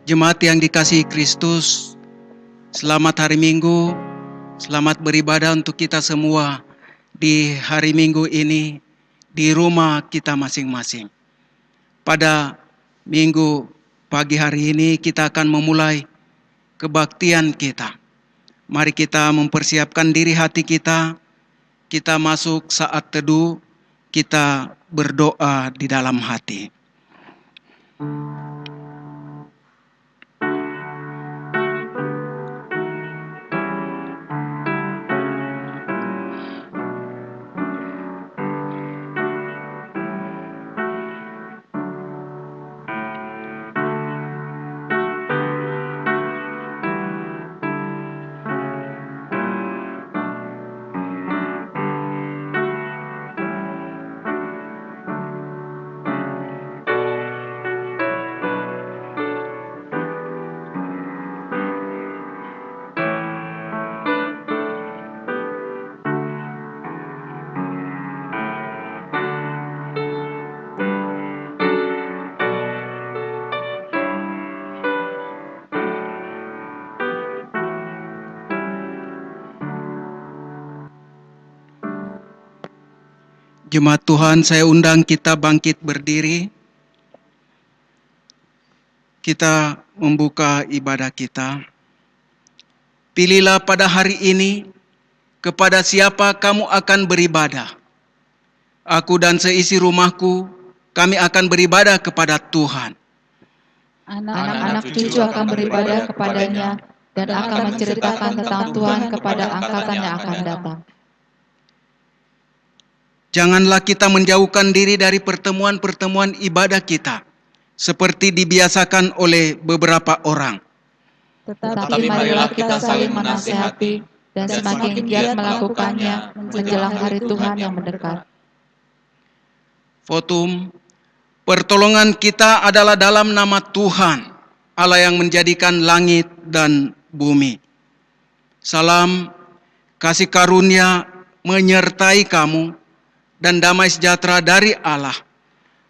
Jemaat yang dikasihi Kristus, selamat hari Minggu, selamat beribadah untuk kita semua di hari Minggu ini di rumah kita masing-masing. Pada Minggu pagi hari ini kita akan memulai kebaktian kita. Mari kita mempersiapkan diri hati kita masuk saat teduh, kita berdoa di dalam hati. Jemaat Tuhan, saya undang kita bangkit berdiri. Kita membuka ibadah kita. Pilihlah pada hari ini kepada siapa kamu akan beribadah. Aku dan seisi rumahku, kami akan beribadah kepada Tuhan. Anak-anak cucu akan beribadah kepadanya dan akan menceritakan tentang Tuhan kepada angkatan yang akan datang. Janganlah kita menjauhkan diri dari pertemuan-pertemuan ibadah kita, seperti dibiasakan oleh beberapa orang. Tetapi marilah kita saling menasihati dan semakin giat melakukannya menjelang hari Tuhan yang mendekat. Votum, pertolongan kita adalah dalam nama Tuhan, Allah yang menjadikan langit dan bumi. Salam, kasih karunia menyertai kamu, dan damai sejahtera dari Allah,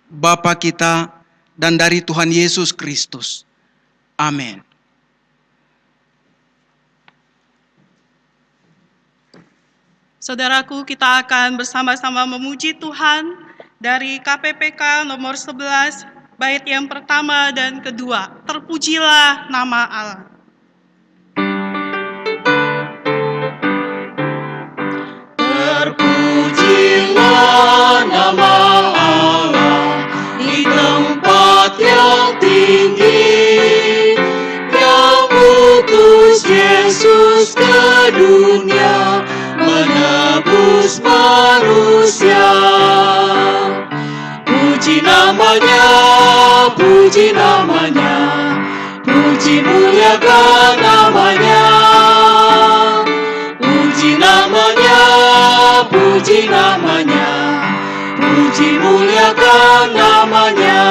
Bapa kita, dan dari Tuhan Yesus Kristus. Amin. Saudaraku, kita akan bersama-sama memuji Tuhan dari KPPK nomor 11, bait yang pertama dan kedua. Terpujilah nama Allah. Terpujilah nama Allah di tempat yang tinggi, yang utus Yesus ke dunia menebus manusia. Puji namanya, puji namanya, puji muliakan namanya. Puji namanya, puji namanya, puji muliakan namanya.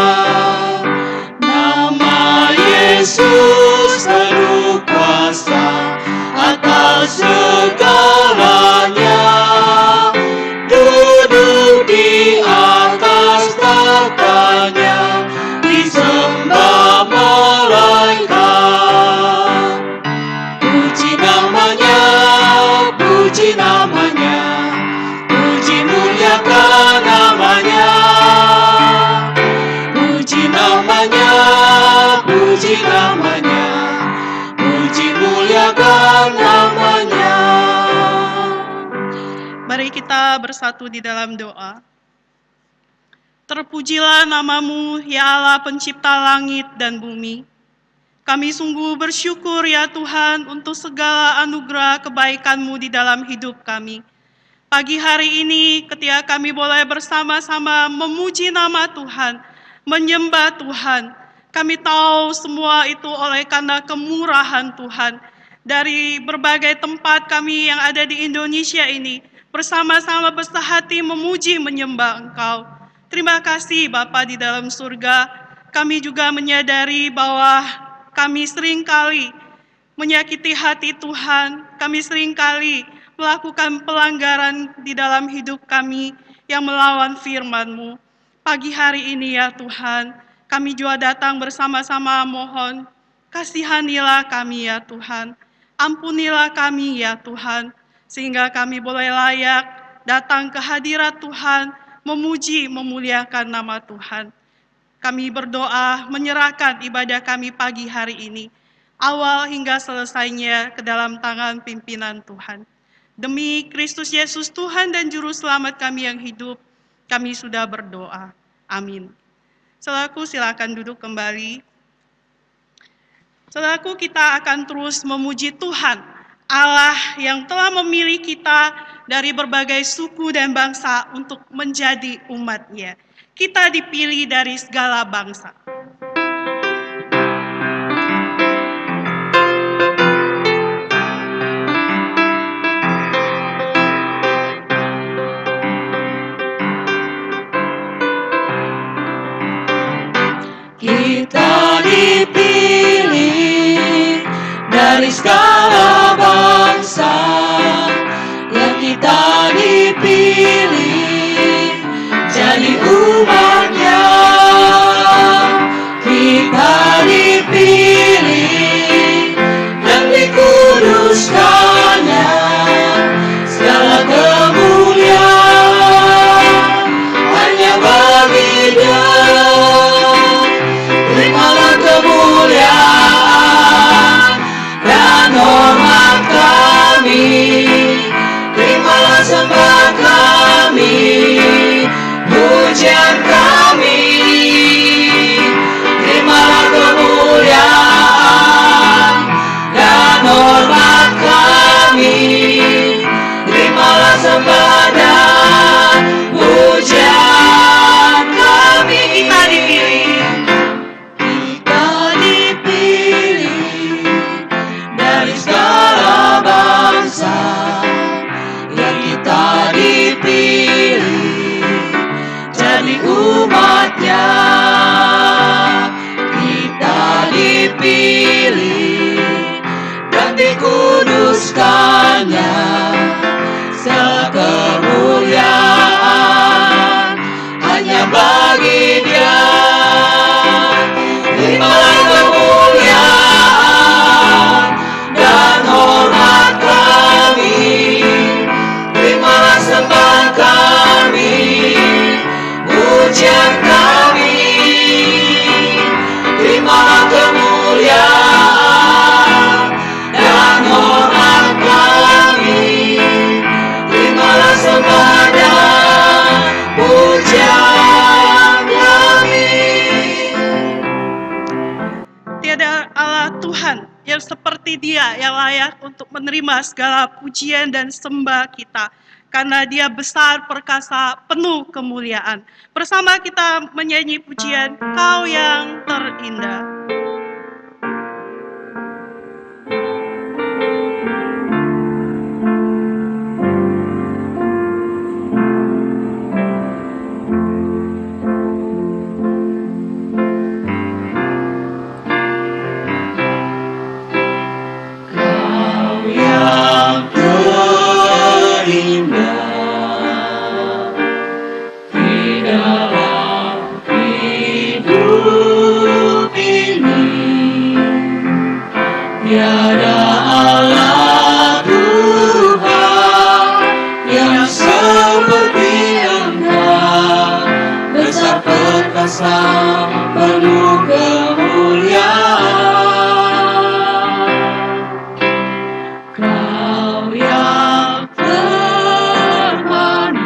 Nama Yesus penuh kuasa atas segalanya. Duduk di atas tahtanya, disembah malaikat. Puji namanya, puji namanya, puji muliakan namanya. Puji namanya, puji namanya, puji muliakan namanya. Mari kita bersatu di dalam doa. Terpujilah namamu, ya Allah pencipta langit dan bumi. Kami sungguh bersyukur ya Tuhan untuk segala anugerah kebaikan-Mu di dalam hidup kami. Pagi hari ini ketika kami boleh bersama-sama memuji nama Tuhan, menyembah Tuhan, kami tahu semua itu oleh karena kemurahan Tuhan. Dari berbagai tempat kami yang ada di Indonesia ini, bersama-sama bersehati memuji menyembah Engkau. Terima kasih Bapa di dalam surga. Kami juga menyadari bahwa kami seringkali menyakiti hati Tuhan, kami seringkali melakukan pelanggaran di dalam hidup kami yang melawan firman-Mu. Pagi hari ini ya Tuhan, kami juga datang bersama-sama mohon, Kasihanilah kami ya Tuhan, ampunilah kami ya Tuhan, sehingga kami boleh layak datang ke hadirat Tuhan, memuji, memuliakan nama Tuhan. Kami berdoa menyerahkan ibadah kami pagi hari ini, awal hingga selesainya ke dalam tangan pimpinan Tuhan. Demi Kristus Yesus Tuhan dan Juru Selamat kami yang hidup, kami sudah berdoa. Amin. Saudaraku, silakan duduk kembali. Saudaraku, kita akan terus memuji Tuhan, Allah yang telah memilih kita dari berbagai suku dan bangsa untuk menjadi umat-Nya. Kita dipilih dari segala bangsa. Kita dipilih dari segala bangsa, yang kita dipilih jadi umat-Nya. Kita dipilih dan dikuduskannya, segala kemuliaan hanya bagi-Nya. Terimalah kemuliaan dan hormat kami, terimalah sembah kami, pujian kami. Terimalah kemuliaan dan hormat kami, terimalah sembah dan pujian kami. Kita dipilih, dari segala bangsa, yang kita dipilih jadi umat-Nya. Kita dipilih dan dikuduskannya, sekemuliaan hanya bagi Dia. Terimalah kemuliaan dan hormat kami, terimalah sembah kami, pujian kami. Terimalah kemuliaan dan hormat kami, terimalah sembah dan pujian kami. Tiada Allah Tuhan yang seperti Dia yang layak untuk menerima segala pujian dan sembah kita, karena Dia besar, perkasa, penuh kemuliaan. Bersama kita menyanyi pujian Kau yang terindah. Yang terindah di dalam hidup ini, tiada Allah Tuhan yang seperti Engkau, besar perkasa, penuh kemuliaan. Kau yang termanis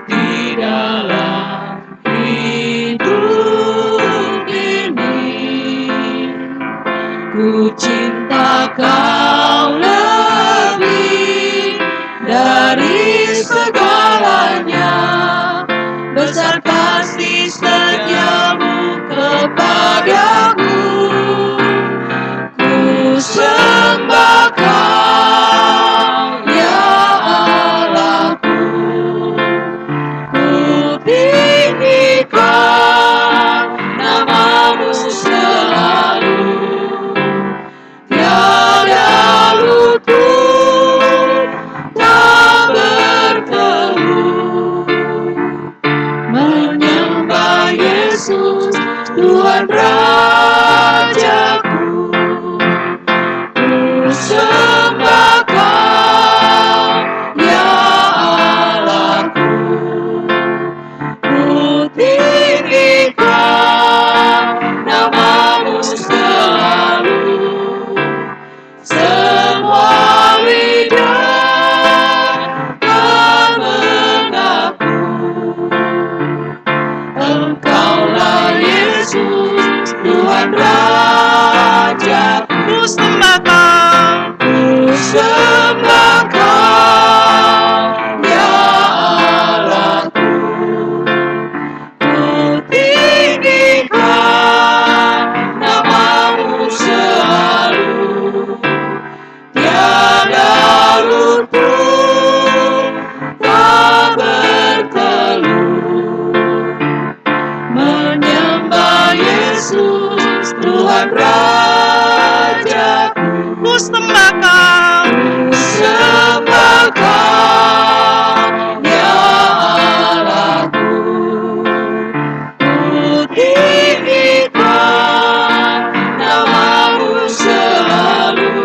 di dalam hidup ini, ku cinta Kau lebih dari segalanya, besar sembah Kau, ya Allahku. Ku tinggikan nama-Mu selalu, tiada luput tak berteluh. Menyembah Yesus, Tuhan Rajaku. Ku sembah Kau, Ku sembah Kau, ya Allahku. Ku tinggikan nama-Mu selalu,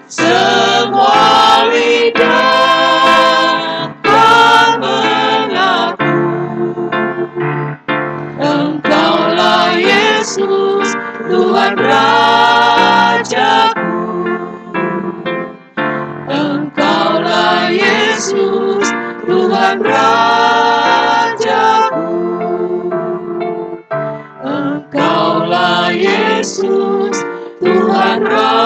semua lidah kan mengaku. Engkaulah Yesus, Tuhan Rajaku. Engkaulah Yesus, Tuhan Rajaku. Engkaulah Yesus, Tuhan Rajaku.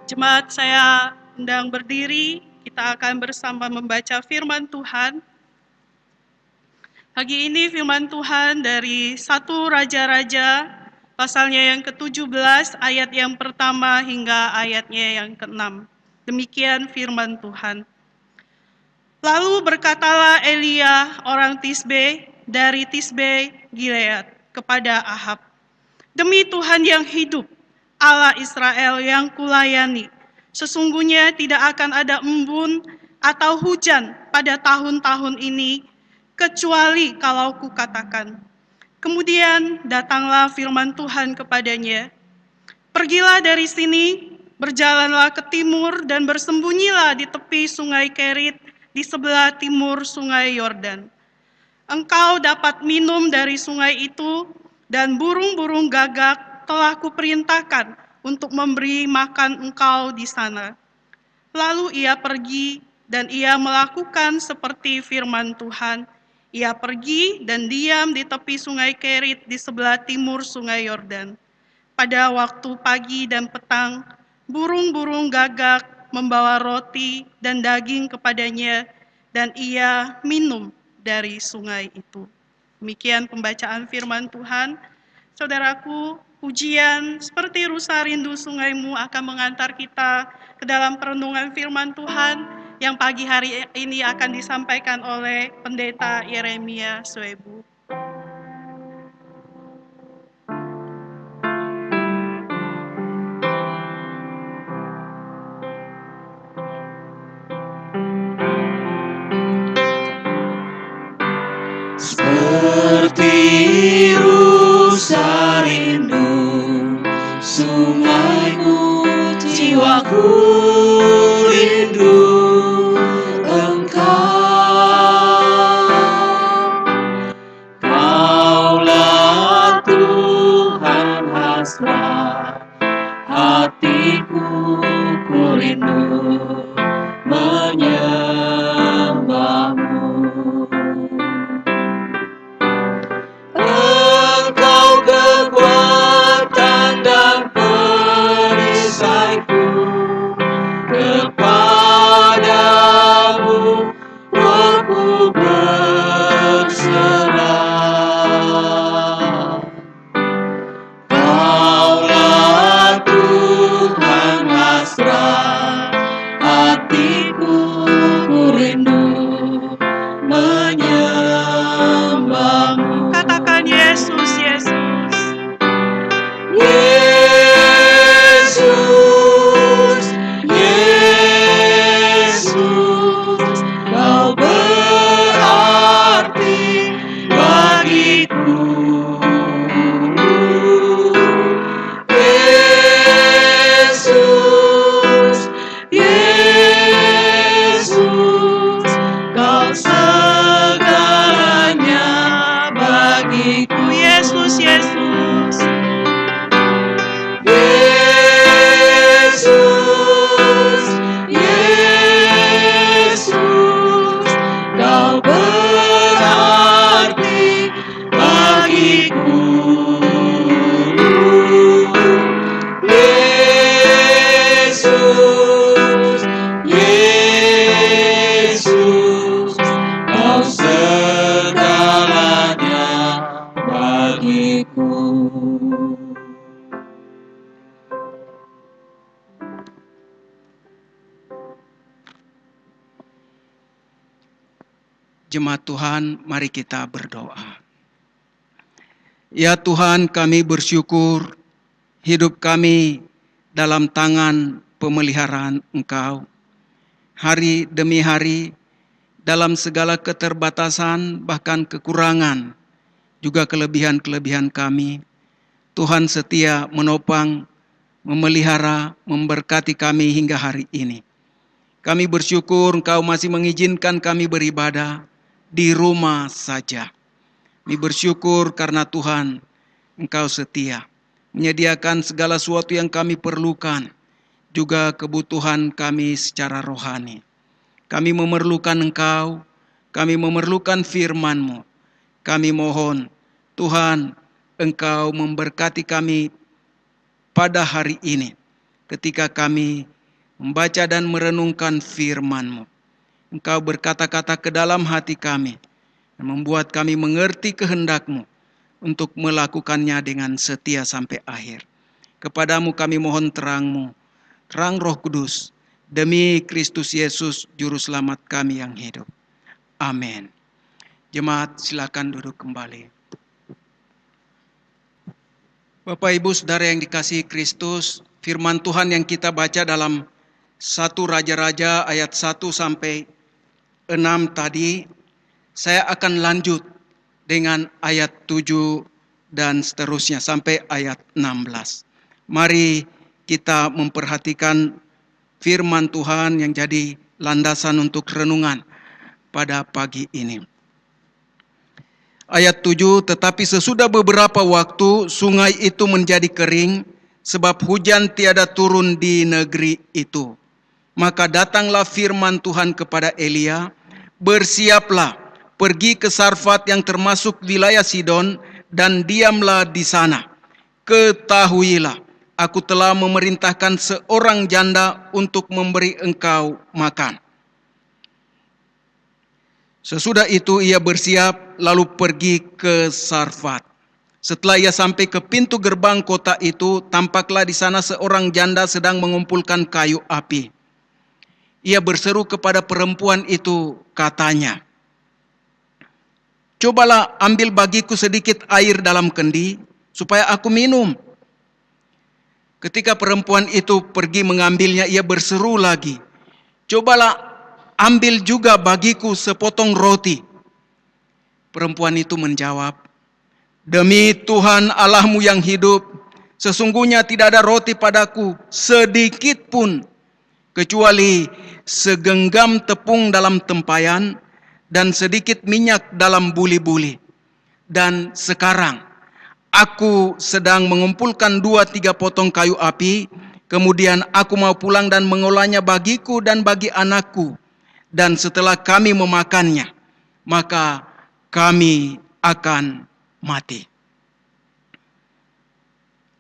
Jemaat, saya undang berdiri. Kita akan bersama membaca firman Tuhan. Pagi ini firman Tuhan dari 1 Raja-Raja, pasalnya yang ke-17, ayat yang pertama hingga ayatnya yang ke-6. Demikian firman Tuhan. Lalu berkatalah Elia orang Tisbe dari Tisbe Gilead kepada Ahab, "Demi Tuhan yang hidup, Allah Israel yang kulayani, sesungguhnya tidak akan ada embun atau hujan pada tahun-tahun ini, kecuali kalau kukatakan." Kemudian datanglah firman Tuhan kepadanya, "Pergilah dari sini, berjalanlah ke timur dan bersembunyilah di tepi sungai Kerit di sebelah timur sungai Yordan. Engkau dapat minum dari sungai itu, dan burung-burung gagak telah kuperintahkan untuk memberi makan engkau di sana." Lalu ia pergi dan ia melakukan seperti firman Tuhan. Ia pergi dan diam di tepi sungai Kerit di sebelah timur sungai Yordan. Pada waktu pagi dan petang, burung-burung gagak membawa roti dan daging kepadanya, dan ia minum dari sungai itu. Demikian pembacaan firman Tuhan. Saudaraku, pujian seperti rusa rindu sungai-Mu akan mengantar kita ke dalam perenungan firman Tuhan yang pagi hari ini akan disampaikan oleh Pendeta Yeremia Suebu. Seperti rusa rindu sungai-Mu, jiwaku rindu Engkau. Kaulah Tuhan hasrat hatiku, ku rindu menyembah-Mu. Engkau kekuatan dan perisaiku, kepadamu rohku berserah. Kaulah Tuhan hasrat hatiku, ku rindu menyembah-Mu. Katakan Yesus, Yesus. Yesus, Yesus, Kau berarti bagiku. Yesus, Yesus, Kau segalanya bagiku. Yesus, Yesus. bagiku. Jemaat Tuhan, mari kita berdoa. Ya Tuhan, kami bersyukur hidup kami dalam tangan pemeliharaan Engkau. Hari demi hari, dalam segala keterbatasan, bahkan kekurangan, juga kelebihan-kelebihan kami, Tuhan setia menopang, memelihara, memberkati kami hingga hari ini. Kami bersyukur Engkau masih mengizinkan kami beribadah di rumah saja. Kami bersyukur karena Tuhan, Engkau setia, menyediakan segala sesuatu yang kami perlukan, juga kebutuhan kami secara rohani. Kami memerlukan Engkau, kami memerlukan firman-Mu. Kami mohon, Tuhan, Engkau memberkati kami pada hari ini, ketika kami membaca dan merenungkan firman-Mu. Engkau berkata-kata ke dalam hati kami, dan membuat kami mengerti kehendak-Mu untuk melakukannya dengan setia sampai akhir. Kepadamu kami mohon terang-Mu, terang Roh Kudus, demi Kristus Yesus, Juru Selamat kami yang hidup. Amin. Jemaat, silakan duduk kembali. Bapak Ibu Saudara yang dikasihi Kristus, firman Tuhan yang kita baca dalam 1 Raja-Raja ayat 1 sampai 6 tadi, saya akan lanjut dengan ayat 7 dan seterusnya sampai ayat 16. Mari kita memperhatikan firman Tuhan yang jadi landasan untuk renungan pada pagi ini. Ayat 7, tetapi sesudah beberapa waktu sungai itu menjadi kering sebab hujan tiada turun di negeri itu. Maka datanglah firman Tuhan kepada Elia, bersiaplah, pergi ke Sarfat yang termasuk wilayah Sidon dan diamlah di sana. Ketahuilah, aku telah memerintahkan seorang janda untuk memberi engkau makan. Sesudah itu ia bersiap lalu pergi ke Sarfat. Setelah ia sampai ke pintu gerbang kota itu, tampaklah di sana seorang janda sedang mengumpulkan kayu api. Ia berseru kepada perempuan itu, katanya, "Cobalah ambil bagiku sedikit air dalam kendi, supaya aku minum." Ketika perempuan itu pergi mengambilnya, ia berseru lagi, "Cobalah ambil juga bagiku sepotong roti." Perempuan itu menjawab, "Demi Tuhan Allahmu yang hidup, sesungguhnya tidak ada roti padaku sedikit pun, kecuali segenggam tepung dalam tempayan dan sedikit minyak dalam buli-buli. Dan sekarang aku sedang mengumpulkan 2-3 potong kayu api, kemudian aku mau pulang dan mengolahnya bagiku dan bagi anakku. Dan setelah kami memakannya, maka kami akan mati."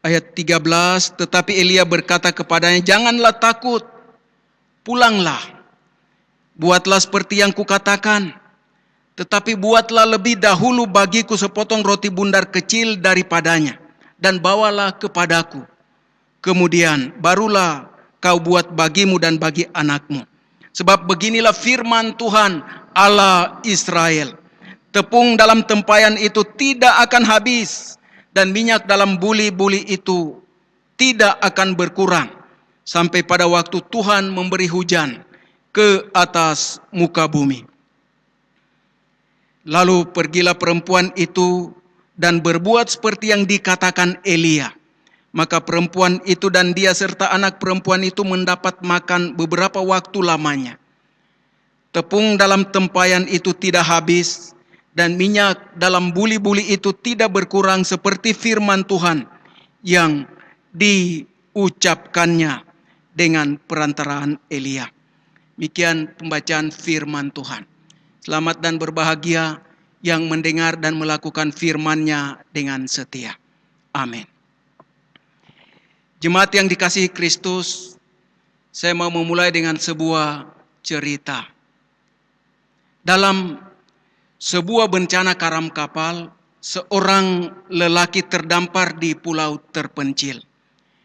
Ayat 13, tetapi Elia berkata kepadanya, "Janganlah takut, pulanglah, buatlah seperti yang kukatakan. Tetapi buatlah lebih dahulu bagiku sepotong roti bundar kecil daripadanya, dan bawalah kepadaku. Kemudian barulah kau buat bagimu dan bagi anakmu. Sebab beginilah firman Tuhan Allah Israel, tepung dalam tempayan itu tidak akan habis, dan minyak dalam buli-buli itu tidak akan berkurang, sampai pada waktu Tuhan memberi hujan ke atas muka bumi." Lalu pergilah perempuan itu dan berbuat seperti yang dikatakan Elia. Maka perempuan itu dan dia serta anak perempuan itu mendapat makan beberapa waktu lamanya. Tepung dalam tempayan itu tidak habis, dan minyak dalam buli-buli itu tidak berkurang, seperti firman Tuhan yang diucapkannya dengan perantaraan Elia. Demikian pembacaan firman Tuhan. Selamat dan berbahagia yang mendengar dan melakukan firman-Nya dengan setia. Amin. Jemaat yang dikasihi Kristus, saya mau memulai dengan sebuah cerita. Dalam sebuah bencana karam kapal, seorang lelaki terdampar di pulau terpencil.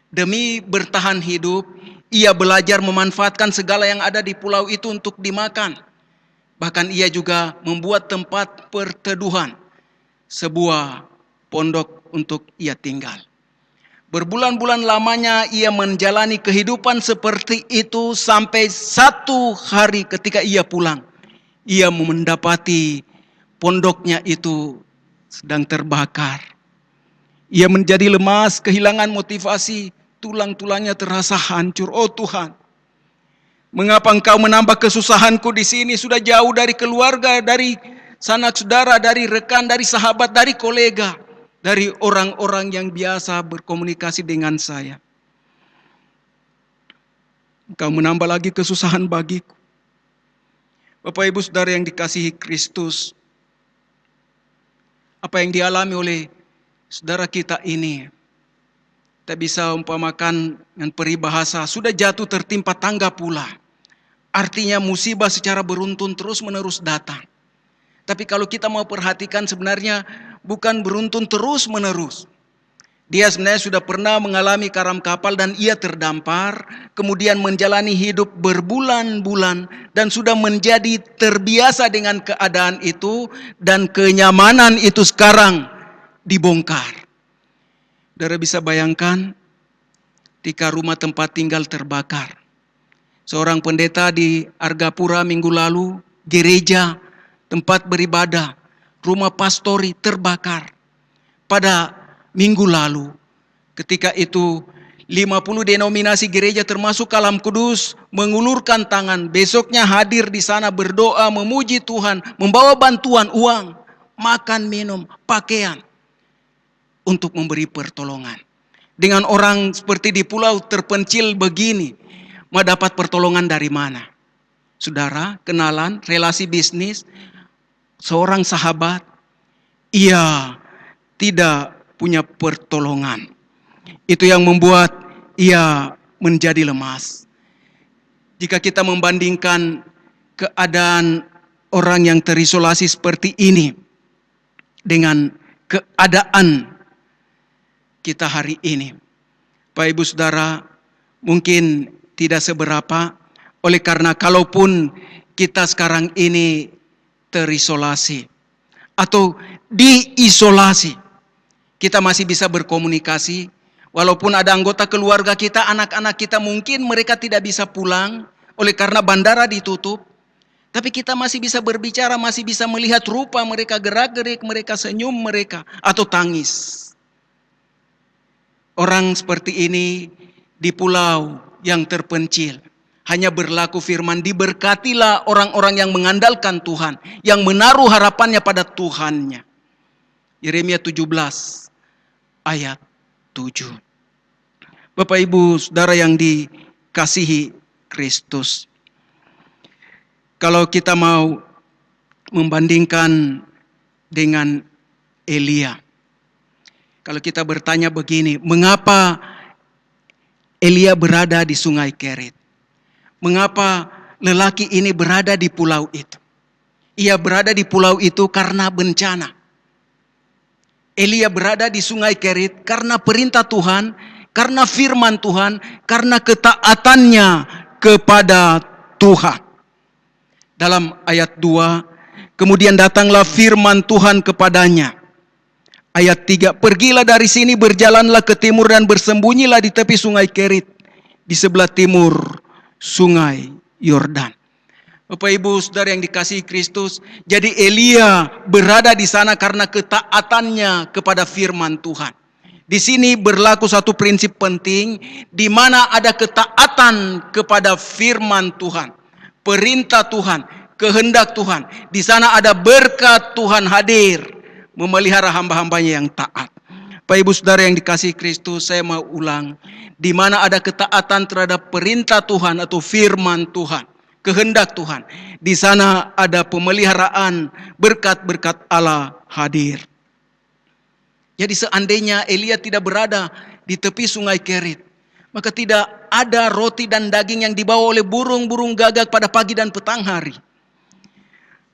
Demi bertahan hidup, ia belajar memanfaatkan segala yang ada di pulau itu untuk dimakan. Bahkan ia juga membuat tempat perteduhan, sebuah pondok untuk ia tinggal. Berbulan-bulan lamanya ia menjalani kehidupan seperti itu sampai satu hari ketika ia pulang. Ia mendapati pondoknya itu sedang terbakar. Ia menjadi lemas, kehilangan motivasi, tulang-tulangnya terasa hancur. Oh Tuhan, mengapa Engkau menambah kesusahanku di sini? Sudah jauh dari keluarga, dari sanak saudara, dari rekan, dari sahabat, dari kolega, dari orang-orang yang biasa berkomunikasi dengan saya. Engkau menambah lagi kesusahan bagiku. Bapak Ibu Saudara yang dikasihi Kristus, apa yang dialami oleh saudara kita ini, kita bisa umpamakan dengan peribahasa, sudah jatuh tertimpa tangga pula. Artinya musibah secara beruntun terus menerus datang. Tapi kalau kita mau perhatikan sebenarnya bukan beruntun terus menerus. Dia sebenarnya sudah pernah mengalami karam kapal dan ia terdampar, kemudian menjalani hidup berbulan-bulan dan sudah menjadi terbiasa dengan keadaan itu dan kenyamanan itu sekarang dibongkar. Saudara bisa bayangkan ketika rumah tempat tinggal terbakar. Seorang pendeta di Argapura minggu lalu, gereja, tempat beribadah, rumah pastori terbakar. Pada minggu lalu, ketika itu 50 denominasi gereja termasuk Kalam Kudus mengulurkan tangan. Besoknya hadir di sana berdoa, memuji Tuhan, membawa bantuan uang, makan, minum, pakaian untuk memberi pertolongan. Dengan orang seperti di pulau terpencil begini, mau dapat pertolongan dari mana? Saudara, kenalan, relasi bisnis, seorang sahabat, ia tidak punya pertolongan. Itu yang membuat ia menjadi lemas. Jika kita membandingkan keadaan orang yang terisolasi seperti ini dengan keadaan kita hari ini, Bapak Ibu Saudara, mungkin tidak seberapa. Oleh karena kalaupun kita sekarang ini terisolasi atau diisolasi, kita masih bisa berkomunikasi. Walaupun ada anggota keluarga kita, anak-anak kita mungkin mereka tidak bisa pulang oleh karena bandara ditutup. Tapi kita masih bisa berbicara, masih bisa melihat rupa mereka, gerak-gerik mereka, senyum mereka, atau tangis. Orang seperti ini di pulau yang terpencil, hanya berlaku firman, diberkatilah orang-orang yang mengandalkan Tuhan, yang menaruh harapannya pada Tuhannya. Yeremia 17 ayat 7. Bapak Ibu Saudara yang dikasihi Kristus, kalau kita mau membandingkan dengan Elia, kalau kita bertanya begini, mengapa Elia berada di Sungai Kerit? Mengapa lelaki ini berada di pulau itu? Ia berada di pulau itu karena bencana. Elia berada di Sungai Kerit karena perintah Tuhan, karena firman Tuhan, karena ketaatannya kepada Tuhan. Dalam ayat 2, kemudian datanglah firman Tuhan kepadanya. Ayat 3, pergilah dari sini, berjalanlah ke timur dan bersembunyilah di tepi Sungai Kerit, di sebelah timur Sungai Yordan. Bapak Ibu Saudara yang dikasihi Kristus, jadi Elia berada di sana karena ketaatannya kepada firman Tuhan. Di sini berlaku satu prinsip penting, di mana ada ketaatan kepada firman Tuhan, perintah Tuhan, kehendak Tuhan. Di sana ada berkat Tuhan hadir, memelihara hamba-hambanya yang taat. Bapak Ibu Saudara yang dikasihi Kristus, saya mau ulang, di mana ada ketaatan terhadap perintah Tuhan atau firman Tuhan, kehendak Tuhan, di sana ada pemeliharaan berkat-berkat Allah hadir. Jadi seandainya Elia tidak berada di tepi Sungai Kerit, maka tidak ada roti dan daging yang dibawa oleh burung-burung gagak pada pagi dan petang hari.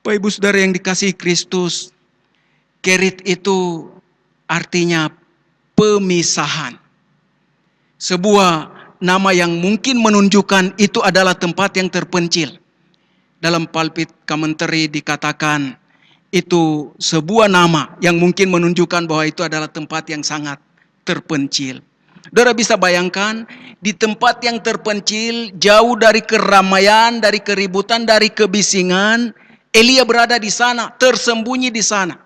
Bapak Ibu Saudara yang dikasihi Kristus, Kerit itu artinya pemisahan. Sebuah nama yang mungkin menunjukkan itu adalah tempat yang terpencil. Dalam pulpit commentary dikatakan itu sebuah nama yang mungkin menunjukkan bahwa itu adalah tempat yang sangat terpencil. Saudara bisa bayangkan di tempat yang terpencil, jauh dari keramaian, dari keributan, dari kebisingan, Elia berada di sana, tersembunyi di sana.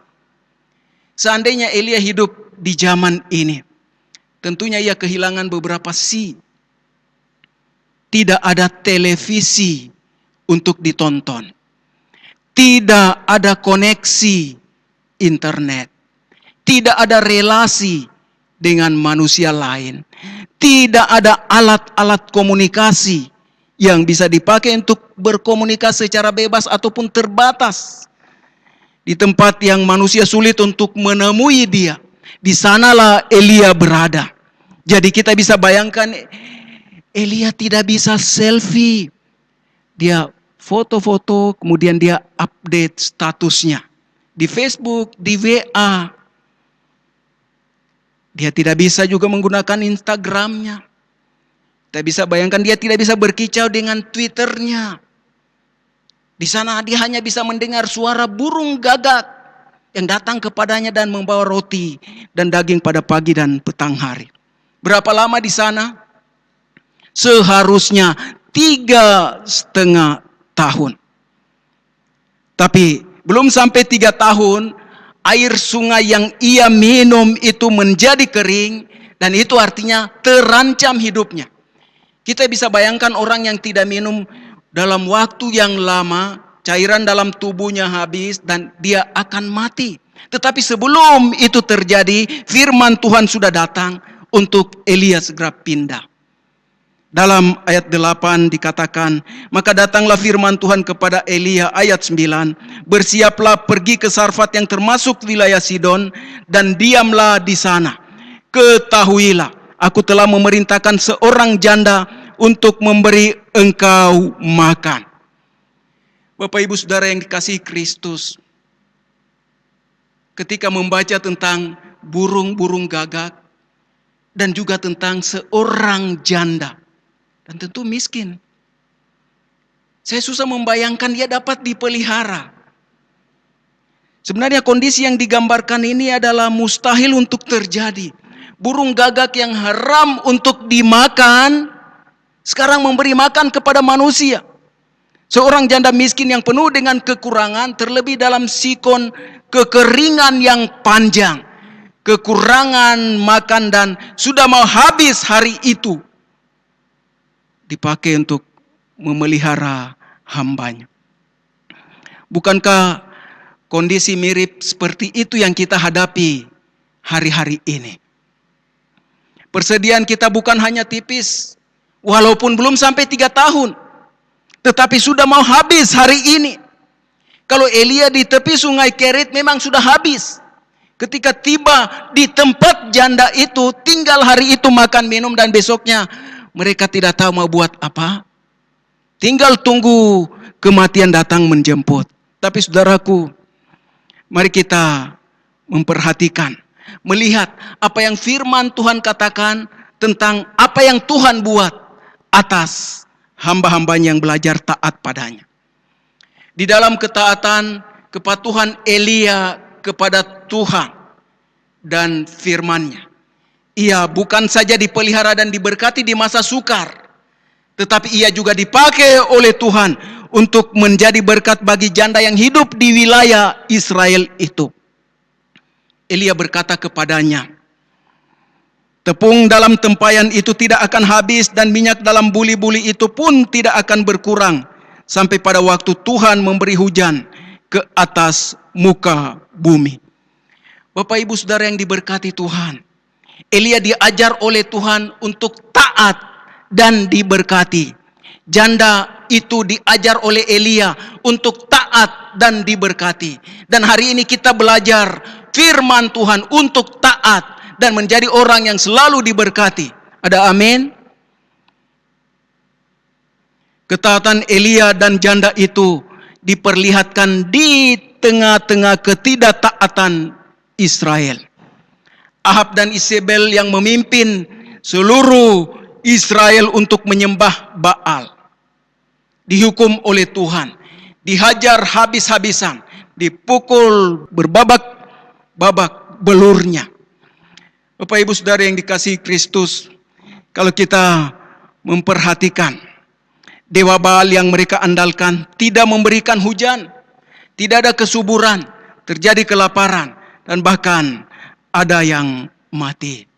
Seandainya Elia hidup di zaman ini, tentunya ia kehilangan beberapa Tidak ada televisi untuk ditonton. Tidak ada koneksi internet. Tidak ada relasi dengan manusia lain. Tidak ada alat-alat komunikasi yang bisa dipakai untuk berkomunikasi secara bebas ataupun terbatas. Di tempat yang manusia sulit untuk menemui dia, di sanalah Elia berada. Jadi kita bisa bayangkan Elia tidak bisa selfie. Dia foto-foto, kemudian dia update statusnya di Facebook, di WA. Dia tidak bisa juga menggunakan Instagramnya. Kita bisa bayangkan dia tidak bisa berkicau dengan Twitternya. Di sana dia hanya bisa mendengar suara burung gagak yang datang kepadanya dan membawa roti dan daging pada pagi dan petang hari. Berapa lama di sana? Seharusnya 3,5 tahun. Tapi belum sampai 3 tahun, air sungai yang ia minum itu menjadi kering, dan itu artinya terancam hidupnya. Kita bisa bayangkan orang yang tidak minum dalam waktu yang lama, cairan dalam tubuhnya habis dan dia akan mati. Tetapi sebelum itu terjadi, firman Tuhan sudah datang untuk Elia segera pindah. Dalam ayat 8 dikatakan, maka datanglah firman Tuhan kepada Elia, ayat 9, bersiaplah pergi ke Sarfat yang termasuk wilayah Sidon dan diamlah di sana. Ketahuilah, aku telah memerintahkan seorang janda untuk memberi engkau makan. Bapak Ibu Saudara yang dikasihi Kristus, ketika membaca tentang burung-burung gagak dan juga tentang seorang janda, dan tentu miskin, saya susah membayangkan dia dapat dipelihara. Sebenarnya kondisi yang digambarkan ini adalah mustahil untuk terjadi. Burung gagak yang haram untuk dimakan, sekarang memberi makan kepada manusia. Seorang janda miskin yang penuh dengan kekurangan, terlebih dalam sikon kekeringan yang panjang, kekurangan makan dan sudah mau habis hari itu, dipakai untuk memelihara hambanya. Bukankah kondisi mirip seperti itu yang kita hadapi hari-hari ini? Persediaan kita bukan hanya tipis, walaupun belum sampai 3 tahun, tetapi sudah mau habis hari ini. Kalau Elia di tepi sungai Kerit memang sudah habis. Ketika tiba di tempat janda itu, tinggal hari itu makan minum dan besoknya mereka tidak tahu mau buat apa. Tinggal tunggu kematian datang menjemput. Tapi saudaraku, mari kita memperhatikan, melihat apa yang firman Tuhan katakan tentang apa yang Tuhan buat atas hamba-hambanya yang belajar taat padanya. Di dalam ketaatan, kepatuhan Elia kepada Tuhan dan firman-Nya, ia bukan saja dipelihara dan diberkati di masa sukar, tetapi ia juga dipakai oleh Tuhan untuk menjadi berkat bagi janda yang hidup di wilayah Israel itu. Elia berkata kepadanya, tepung dalam tempayan itu tidak akan habis dan minyak dalam buli-buli itu pun tidak akan berkurang sampai pada waktu Tuhan memberi hujan ke atas muka bumi. Bapak Ibu Saudara yang diberkati Tuhan, Elia diajar oleh Tuhan untuk taat dan diberkati. Janda itu diajar oleh Elia untuk taat dan diberkati. Dan hari ini kita belajar firman Tuhan untuk taat dan menjadi orang yang selalu diberkati. Ada amin? Ketaatan Elia dan janda itu diperlihatkan di tengah-tengah ketidaktaatan Israel. Ahab dan Isabel yang memimpin seluruh Israel untuk menyembah Baal. Dihukum oleh Tuhan, dihajar habis-habisan, dipukul berbabak-babak belurnya. Bapak Ibu Saudara yang dikasihi Kristus, kalau kita memperhatikan dewa Baal yang mereka andalkan tidak memberikan hujan, tidak ada kesuburan, terjadi kelaparan, dan bahkan ada yang mati.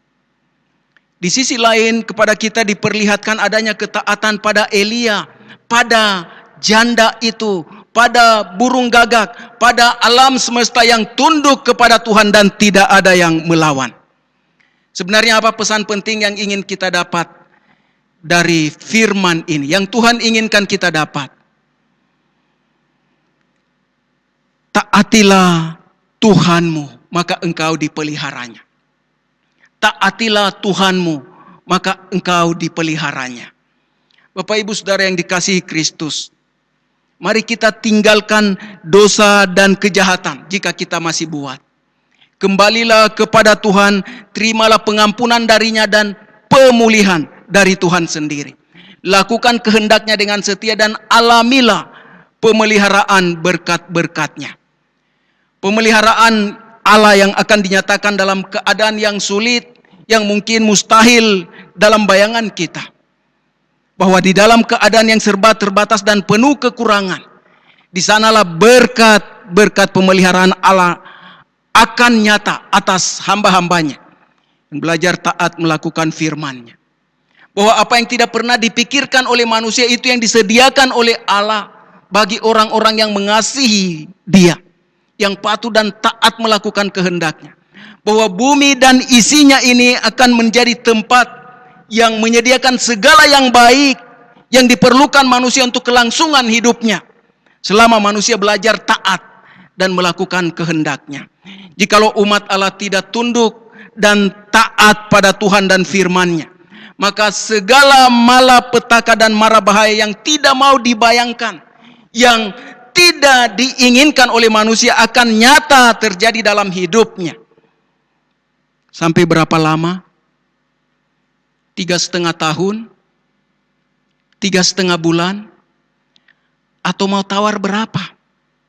Di sisi lain kepada kita diperlihatkan adanya ketaatan pada Elia, pada janda itu, pada burung gagak, pada alam semesta yang tunduk kepada Tuhan dan tidak ada yang melawan. Sebenarnya apa pesan penting yang ingin kita dapat dari firman ini, yang Tuhan inginkan kita dapat? Taatilah Tuhanmu, maka engkau dipeliharanya. Taatilah Tuhanmu, maka engkau dipeliharanya. Bapak Ibu Saudara yang dikasihi Kristus, mari kita tinggalkan dosa dan kejahatan jika kita masih buat. Kembalilah kepada Tuhan, terimalah pengampunan darinya dan pemulihan dari Tuhan sendiri. Lakukan kehendaknya dengan setia dan alamilah pemeliharaan berkat-berkatnya. Pemeliharaan Allah yang akan dinyatakan dalam keadaan yang sulit, yang mungkin mustahil dalam bayangan kita. Bahwa di dalam keadaan yang serba terbatas dan penuh kekurangan, di sanalah berkat pemeliharaan Allah akan nyata atas hamba-hambanya yang belajar taat melakukan firman-Nya. Bahwa apa yang tidak pernah dipikirkan oleh manusia itu yang disediakan oleh Allah bagi orang-orang yang mengasihi Dia, yang patuh dan taat melakukan kehendak-Nya. Bahwa bumi dan isinya ini akan menjadi tempat yang menyediakan segala yang baik yang diperlukan manusia untuk kelangsungan hidupnya selama manusia belajar taat dan melakukan kehendak-Nya. Jikalau umat Allah tidak tunduk dan taat pada Tuhan dan firman-Nya, maka segala malapetaka dan mara bahaya yang tidak mau dibayangkan, yang tidak diinginkan oleh manusia akan nyata terjadi dalam hidupnya. Sampai berapa lama? 3,5 tahun? 3,5 bulan? Atau mau tawar berapa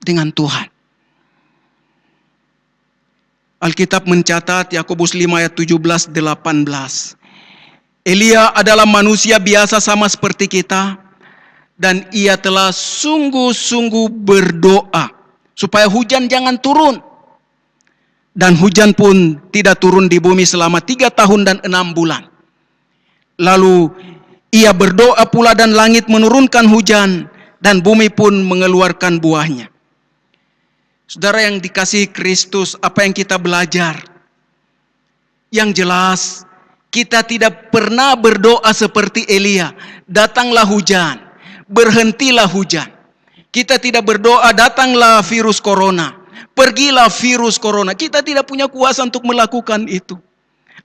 dengan Tuhan? Alkitab mencatat Yakobus 5 ayat 17-18. Elia adalah manusia biasa sama seperti kita, dan ia telah sungguh-sungguh berdoa supaya hujan jangan turun. Dan hujan pun tidak turun di bumi selama 3 tahun dan 6 bulan. Lalu ia berdoa pula dan langit menurunkan hujan dan bumi pun mengeluarkan buahnya. Saudara yang dikasihi Kristus, apa yang kita belajar? Yang jelas, kita tidak pernah berdoa seperti Elia. Datanglah hujan, berhentilah hujan. Kita tidak berdoa, datanglah virus corona, pergilah virus corona. Kita tidak punya kuasa untuk melakukan itu.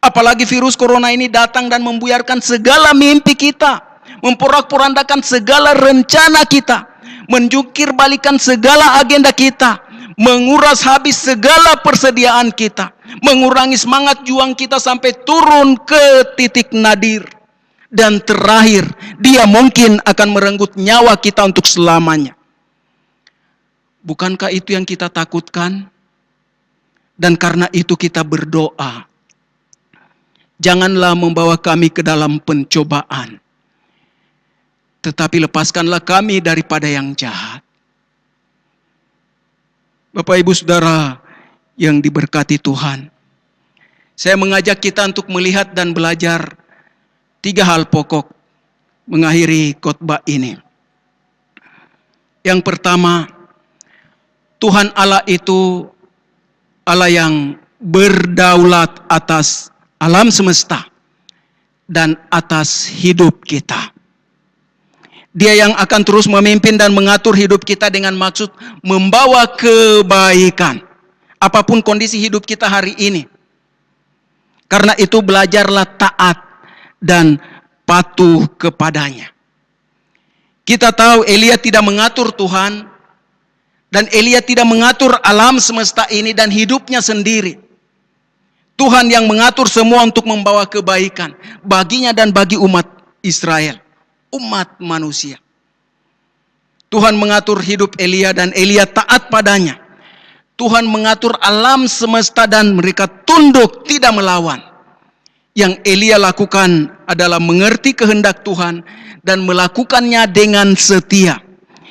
Apalagi virus corona ini datang dan membuyarkan segala mimpi kita, memporak-porandakan segala rencana kita, menjungkir balikan segala agenda kita, menguras habis segala persediaan kita, mengurangi semangat juang kita sampai turun ke titik nadir. Dan terakhir, dia mungkin akan merenggut nyawa kita untuk selamanya. Bukankah itu yang kita takutkan? Dan karena itu kita berdoa, janganlah membawa kami ke dalam pencobaan, tetapi lepaskanlah kami daripada yang jahat. Bapak Ibu Saudara yang diberkati Tuhan, saya mengajak kita untuk melihat dan belajar 3 hal pokok mengakhiri khotbah ini. Yang pertama, Tuhan Allah itu Allah yang berdaulat atas alam semesta dan atas hidup kita. Dia yang akan terus memimpin dan mengatur hidup kita dengan maksud membawa kebaikan. Apapun kondisi hidup kita hari ini. Karena itu belajarlah taat dan patuh kepadanya. Kita tahu Elia tidak mengatur Tuhan. Dan Elia tidak mengatur alam semesta ini dan hidupnya sendiri. Tuhan yang mengatur semua untuk membawa kebaikan baginya dan bagi umat Israel, umat manusia. Tuhan mengatur hidup Elia dan Elia taat padanya. Tuhan mengatur alam semesta dan mereka tunduk, tidak melawan. Yang Elia lakukan adalah mengerti kehendak Tuhan dan melakukannya dengan setia.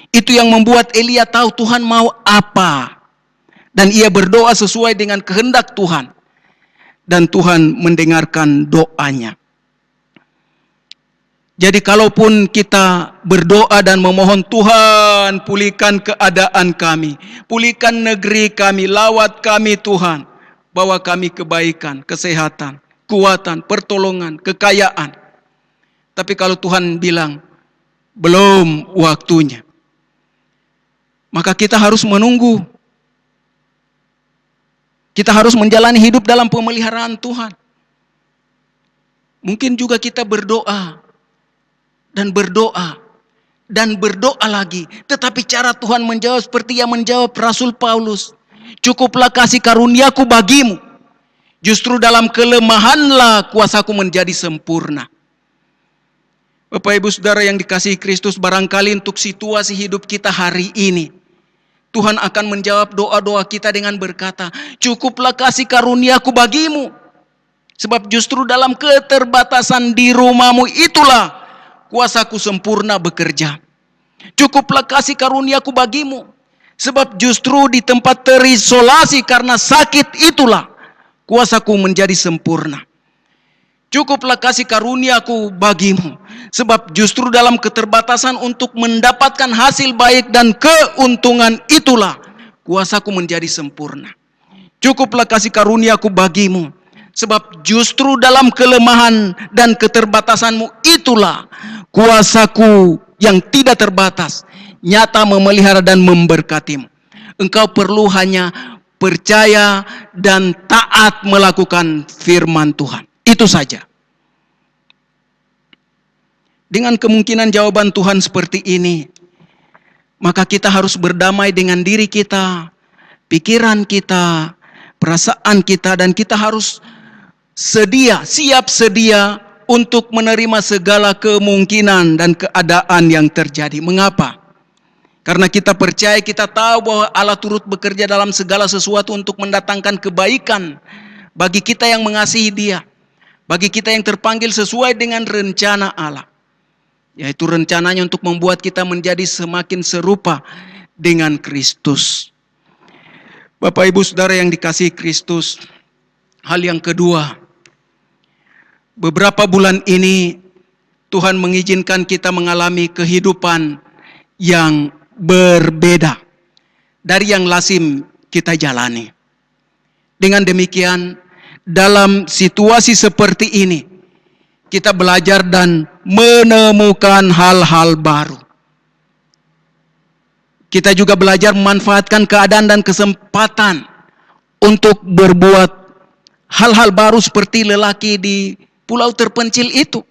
Itu yang membuat Elia tahu Tuhan mau apa. Dan ia berdoa sesuai dengan kehendak Tuhan. Dan Tuhan mendengarkan doanya. Jadi kalaupun kita berdoa dan memohon, Tuhan pulihkan keadaan kami, pulihkan negeri kami, lawat kami Tuhan, bawa kami kebaikan, kesehatan, kekuatan, pertolongan, kekayaan. Tapi kalau Tuhan bilang, belum waktunya, maka kita harus menunggu. Kita harus menjalani hidup dalam pemeliharaan Tuhan. Mungkin juga kita berdoa dan berdoa dan berdoa lagi. Tetapi cara Tuhan menjawab seperti yang menjawab Rasul Paulus. Cukuplah kasih karuniaku bagimu. Justru dalam kelemahanlah kuasaku menjadi sempurna. Bapak Ibu Saudara yang dikasihi Kristus, barangkali untuk situasi hidup kita hari ini, Tuhan akan menjawab doa-doa kita dengan berkata, cukuplah kasih karuniaku bagimu. Sebab justru dalam keterbatasan di rumahmu itulah kuasaku sempurna bekerja. Cukuplah kasih karuniaku bagimu. Sebab justru di tempat terisolasi karena sakit itulah kuasaku menjadi sempurna. Cukuplah kasih karuniaku bagimu. Sebab justru dalam keterbatasan untuk mendapatkan hasil baik dan keuntungan itulah kuasaku menjadi sempurna. Cukuplah kasih karuniaku bagimu. Sebab justru dalam kelemahan dan keterbatasanmu itulah kuasaku yang tidak terbatas nyata memelihara dan memberkatimu. Engkau perlu hanya percaya dan taat melakukan firman Tuhan. Itu saja. Dengan kemungkinan jawaban Tuhan seperti ini, maka kita harus berdamai dengan diri kita, pikiran kita, perasaan kita, dan kita harus siap sedia untuk menerima segala kemungkinan dan keadaan yang terjadi. Mengapa? Karena kita percaya, kita tahu bahwa Allah turut bekerja dalam segala sesuatu untuk mendatangkan kebaikan bagi kita yang mengasihi Dia, bagi kita yang terpanggil sesuai dengan rencana Allah. Yaitu rencananya untuk membuat kita menjadi semakin serupa dengan Kristus. Bapak Ibu Saudara yang dikasihi Kristus, hal yang kedua, beberapa bulan ini Tuhan mengizinkan kita mengalami kehidupan yang berbeda dari yang lazim kita jalani. Dengan demikian, dalam situasi seperti ini, kita belajar dan menemukan hal-hal baru. Kita juga belajar memanfaatkan keadaan dan kesempatan untuk berbuat hal-hal baru seperti lelaki di pulau terpencil itu.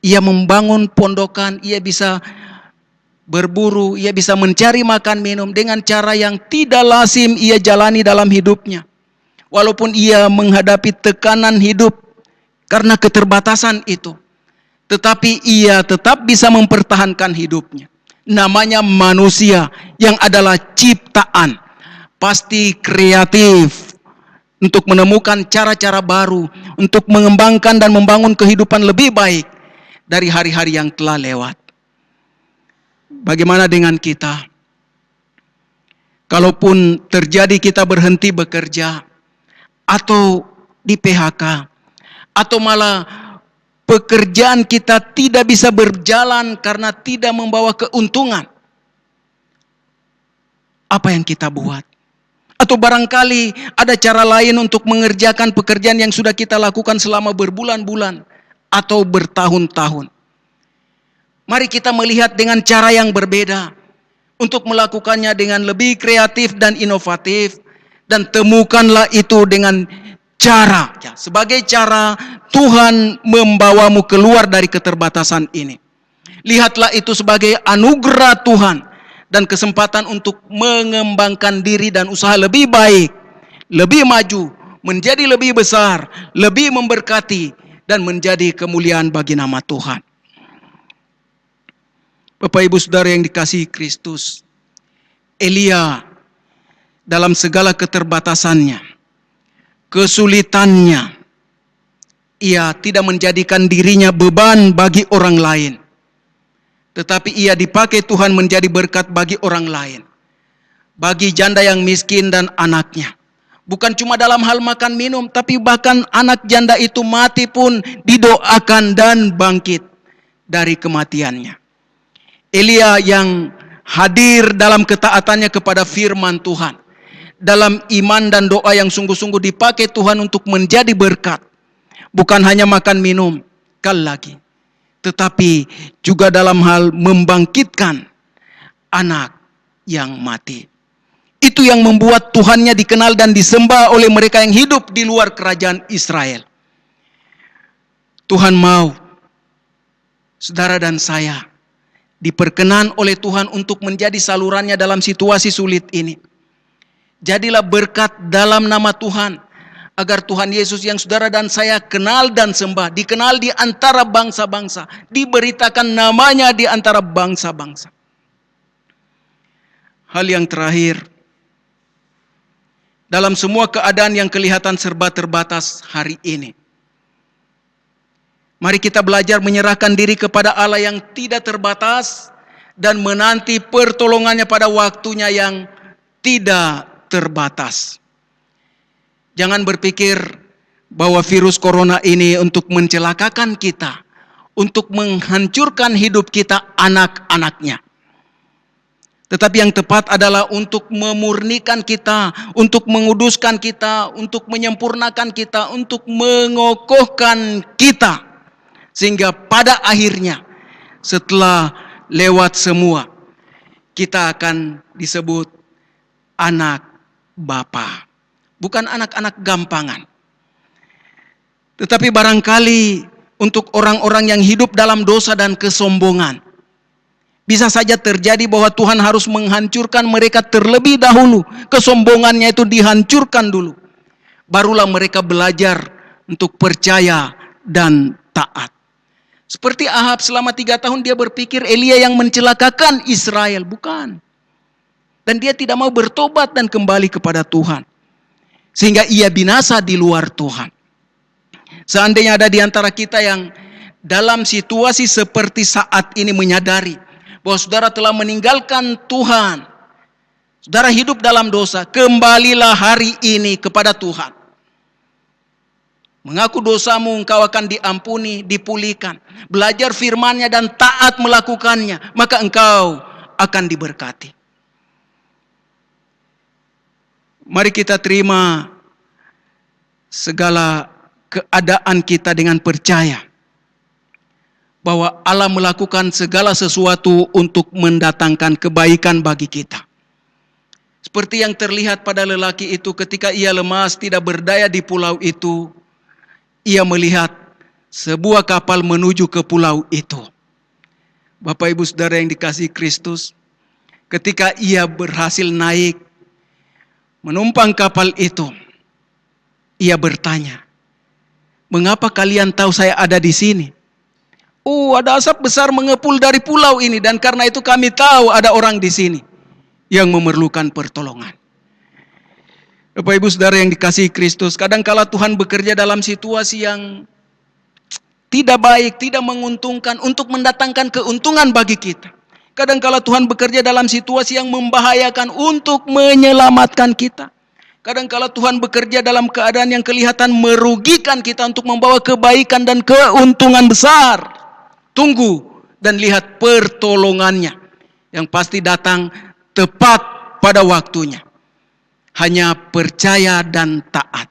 Ia membangun pondokan, ia bisa berburu, ia bisa mencari makan minum dengan cara yang tidak lazim ia jalani dalam hidupnya. Walaupun ia menghadapi tekanan hidup karena keterbatasan itu, tetapi ia tetap bisa mempertahankan hidupnya. Namanya manusia yang adalah ciptaan, pasti kreatif untuk menemukan cara-cara baru, untuk mengembangkan dan membangun kehidupan lebih baik dari hari-hari yang telah lewat. Bagaimana dengan kita? Kalaupun terjadi kita berhenti bekerja, atau di PHK, atau malah pekerjaan kita tidak bisa berjalan karena tidak membawa keuntungan, apa yang kita buat? Atau barangkali ada cara lain untuk mengerjakan pekerjaan yang sudah kita lakukan selama berbulan-bulan atau bertahun-tahun. Mari kita melihat dengan cara yang berbeda untuk melakukannya dengan lebih kreatif dan inovatif, dan temukanlah itu dengan cara, sebagai cara Tuhan membawamu keluar dari keterbatasan ini. Lihatlah itu sebagai anugerah Tuhan dan kesempatan untuk mengembangkan diri dan usaha lebih baik, lebih maju, menjadi lebih besar, lebih memberkati, dan menjadi kemuliaan bagi nama Tuhan. Bapak Ibu Saudara yang dikasihi Kristus, Elia dalam segala keterbatasannya, kesulitannya, ia tidak menjadikan dirinya beban bagi orang lain, tetapi ia dipakai Tuhan menjadi berkat bagi orang lain, bagi janda yang miskin dan anaknya. Bukan cuma dalam hal makan minum, tapi bahkan anak janda itu mati pun didoakan dan bangkit dari kematiannya. Elia yang hadir dalam ketaatannya kepada firman Tuhan, dalam iman dan doa yang sungguh-sungguh dipakai Tuhan untuk menjadi berkat. Bukan hanya makan minum, sekali lagi, tetapi juga dalam hal membangkitkan anak yang mati. Itu yang membuat Tuhannya dikenal dan disembah oleh mereka yang hidup di luar kerajaan Israel. Tuhan mau saudara dan saya diperkenan oleh Tuhan untuk menjadi salurannya dalam situasi sulit ini. Jadilah berkat dalam nama Tuhan, agar Tuhan Yesus yang saudara dan saya kenal dan sembah, dikenal di antara bangsa-bangsa, diberitakan namanya di antara bangsa-bangsa. Hal yang terakhir, dalam semua keadaan yang kelihatan serba terbatas hari ini, mari kita belajar menyerahkan diri kepada Allah yang tidak terbatas dan menanti pertolongannya pada waktunya yang tidak terbatas. Jangan berpikir bahwa virus corona ini untuk mencelakakan kita, untuk menghancurkan hidup kita anak-anaknya. Tetapi yang tepat adalah untuk memurnikan kita, untuk menguduskan kita, untuk menyempurnakan kita, untuk mengokohkan kita. Sehingga pada akhirnya, setelah lewat semua, kita akan disebut anak Bapa. Bukan anak-anak gampangan. Tetapi barangkali untuk orang-orang yang hidup dalam dosa dan kesombongan, bisa saja terjadi bahwa Tuhan harus menghancurkan mereka terlebih dahulu. Kesombongannya itu dihancurkan dulu. Barulah mereka belajar untuk percaya dan taat. Seperti Ahab selama 3 tahun dia berpikir Elia yang mencelakakan Israel. Bukan. Dan dia tidak mau bertobat dan kembali kepada Tuhan. Sehingga ia binasa di luar Tuhan. Seandainya ada di antara kita yang dalam situasi seperti saat ini menyadari bahwa saudara telah meninggalkan Tuhan, saudara hidup dalam dosa, kembalilah hari ini kepada Tuhan. Mengaku dosamu, engkau akan diampuni, dipulihkan. Belajar firman-Nya dan taat melakukannya, maka engkau akan diberkati. Mari kita terima segala keadaan kita dengan percaya bahwa Allah melakukan segala sesuatu untuk mendatangkan kebaikan bagi kita. Seperti yang terlihat pada lelaki itu ketika ia lemas, tidak berdaya di pulau itu, ia melihat sebuah kapal menuju ke pulau itu. Bapak Ibu Saudara yang dikasihi Kristus, ketika ia berhasil naik, menumpang kapal itu, ia bertanya, "Mengapa kalian tahu saya ada di sini?" "Oh, ada asap besar mengepul dari pulau ini dan karena itu kami tahu ada orang di sini yang memerlukan pertolongan." Bapak Ibu Saudara yang dikasihi Kristus, kadangkala Tuhan bekerja dalam situasi yang tidak baik, tidak menguntungkan untuk mendatangkan keuntungan bagi kita. Kadangkala Tuhan bekerja dalam situasi yang membahayakan untuk menyelamatkan kita. Kadangkala Tuhan bekerja dalam keadaan yang kelihatan merugikan kita untuk membawa kebaikan dan keuntungan besar. Tunggu dan lihat pertolongannya yang pasti datang tepat pada waktunya. Hanya percaya dan taat.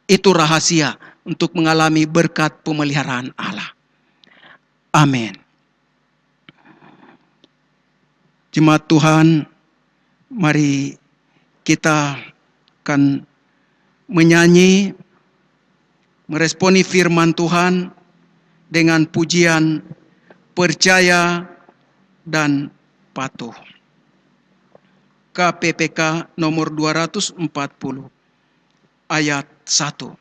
Itu rahasia untuk mengalami berkat pemeliharaan Allah. Amin. Jemaat Tuhan, mari kita akan menyanyi, meresponi firman Tuhan dengan pujian percaya dan patuh. KPPK nomor 240 ayat 1.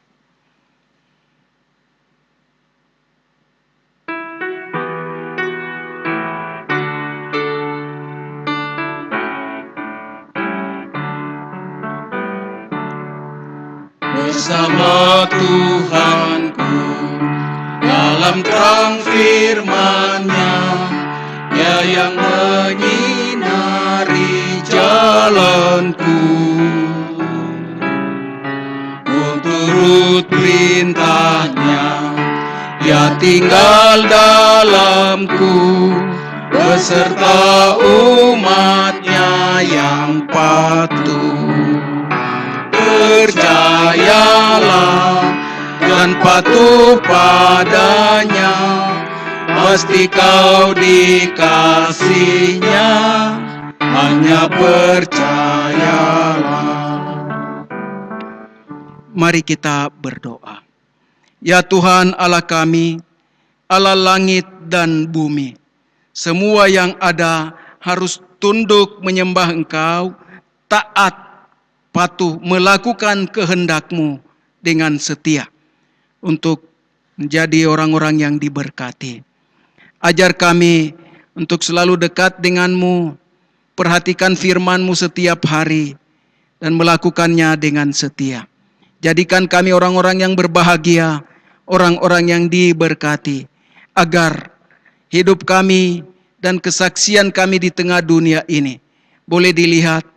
Bersama Tuhanku dalam terang firman-Nya, Dia yang menyinari jalanku. Ku turut perintah-Nya, Dia tinggal dalamku, beserta umat-Nya yang patuh. Percayalah dan patuh padanya, pasti kau dikasihnya, hanya percayalah. Mari kita berdoa. Ya Tuhan Allah kami, Allah langit dan bumi, semua yang ada harus tunduk menyembah Engkau, taat, patuh melakukan kehendak-Mu dengan setia untuk menjadi orang-orang yang diberkati. Ajar kami untuk selalu dekat dengan-Mu, perhatikan firman-Mu setiap hari, dan melakukannya dengan setia. Jadikan kami orang-orang yang berbahagia, orang-orang yang diberkati, agar hidup kami dan kesaksian kami di tengah dunia ini boleh dilihat,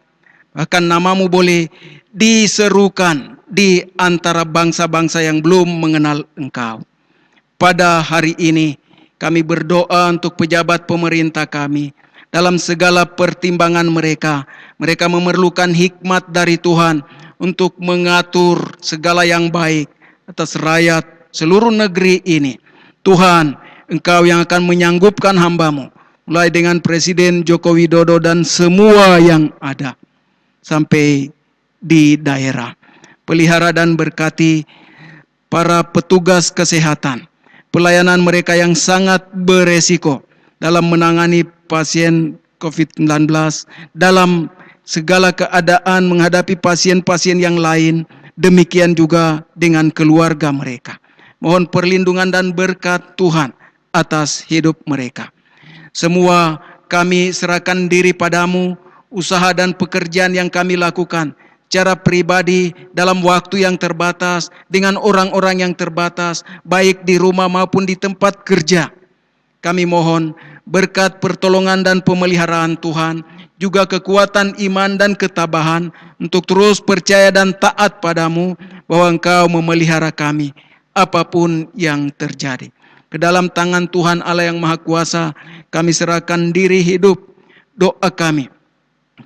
bahkan nama-Mu boleh diserukan di antara bangsa-bangsa yang belum mengenal Engkau. Pada hari ini kami berdoa untuk pejabat pemerintah kami. Dalam segala pertimbangan mereka, mereka memerlukan hikmat dari Tuhan untuk mengatur segala yang baik atas rakyat seluruh negeri ini. Tuhan, Engkau yang akan menyanggupkan hamba-Mu, mulai dengan Presiden Joko Widodo dan semua yang ada, sampai di daerah. Pelihara dan berkati para petugas kesehatan, pelayanan mereka yang sangat beresiko dalam menangani pasien COVID-19, dalam segala keadaan menghadapi pasien-pasien yang lain, demikian juga dengan keluarga mereka. Mohon perlindungan dan berkat Tuhan atas hidup mereka. Semua kami serahkan diri padamu, usaha dan pekerjaan yang kami lakukan, cara pribadi dalam waktu yang terbatas, dengan orang-orang yang terbatas, baik di rumah maupun di tempat kerja. Kami mohon berkat pertolongan dan pemeliharaan Tuhan, juga kekuatan iman dan ketabahan untuk terus percaya dan taat padamu, bahwa Engkau memelihara kami apapun yang terjadi. Ke dalam tangan Tuhan Allah yang Maha Kuasa kami serahkan diri hidup. Doa kami,